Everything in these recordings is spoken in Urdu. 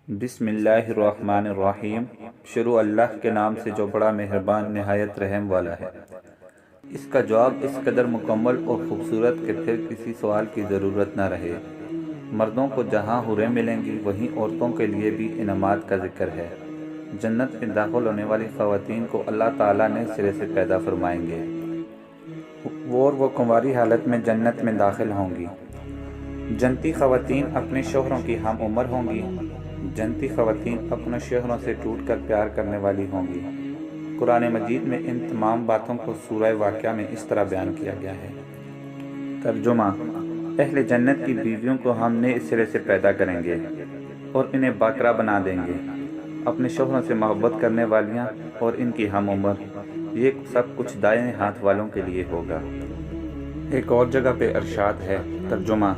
بسم اللہ الرحمن الرحیم۔ شروع اللہ کے نام سے جو بڑا مہربان نہایت رحم والا ہے۔ اس کا جواب اس قدر مکمل اور خوبصورت کہ پھر کسی سوال کی ضرورت نہ رہے۔ مردوں کو جہاں حوریں ملیں گی وہیں عورتوں کے لیے بھی انعامات کا ذکر ہے۔ جنت میں داخل ہونے والی خواتین کو اللہ تعالیٰ نئے سرے سے پیدا فرمائیں گے اور وہ کنواری حالت میں جنت میں داخل ہوں گی۔ جنتی خواتین اپنے شوہروں کی ہم عمر ہوں گی۔ جنتی خواتین اپنے شوہروں سے ٹوٹ کر پیار کرنے والی ہوں گی۔ قرآن مجید میں ان تمام باتوں کو سورہ واقعہ میں اس طرح بیان کیا گیا ہے۔ ترجمہ: اہل جنت کی بیویوں کو ہم نئے سرے سے پیدا کریں گے اور انہیں باکرا بنا دیں گے، اپنے شوہروں سے محبت کرنے والیاں اور ان کی ہم عمر۔ یہ سب کچھ دائیں ہاتھ والوں کے لیے ہوگا۔ ایک اور جگہ پہ ارشاد ہے۔ ترجمہ: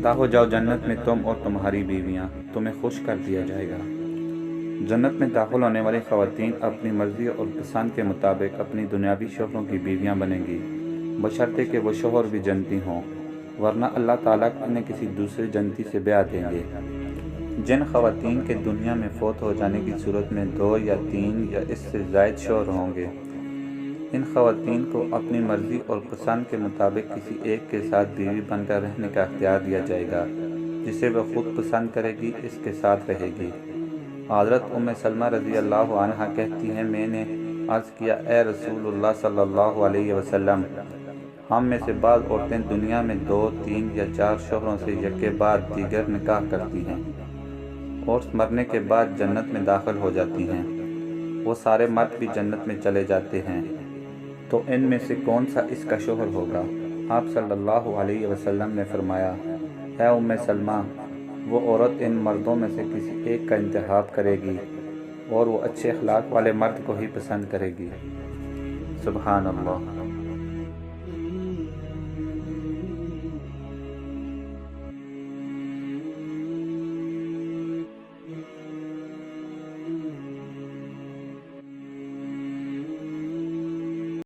داخل جاؤ جنت میں تم اور تمہاری بیویاں، تمہیں خوش کر دیا جائے گا۔ جنت میں داخل ہونے والی خواتین اپنی مرضی اور پسند کے مطابق اپنی دنیاوی شوہروں کی بیویاں بنیں گی، بشرطے کہ وہ شوہر بھی جنتی ہوں، ورنہ اللہ تعالیٰ انہیں کسی دوسرے جنتی سے بیاہ دیں گے۔ جن خواتین کے دنیا میں فوت ہو جانے کی صورت میں 2 یا 3 یا اس سے زائد شوہر ہوں گے، ان خواتین کو اپنی مرضی اور پسند کے مطابق کسی ایک کے ساتھ بیوی بن کر رہنے کا اختیار دیا جائے گا، جسے وہ خود پسند کرے گی اس کے ساتھ رہے گی۔ حضرت ام سلمہ رضی اللہ عنہا کہتی ہیں، میں نے عرض کیا، اے رسول اللہ صلی اللہ علیہ وسلم، ہم میں سے بعض عورتیں دنیا میں 2، 3 یا 4 شوہروں سے یکے بعد دیگر نکاح کرتی ہیں اور مرنے کے بعد جنت میں داخل ہو جاتی ہیں۔ وہ سارے مرد بھی جنت میں چلے جاتے ہیں، تو ان میں سے کون سا اس کا شوہر ہوگا؟ آپ صلی اللہ علیہ وسلم نے فرمایا، اے ام سلمہ، وہ عورت ان مردوں میں سے کسی ایک کا انتخاب کرے گی اور وہ اچھے اخلاق والے مرد کو ہی پسند کرے گی۔ سبحان اللہ۔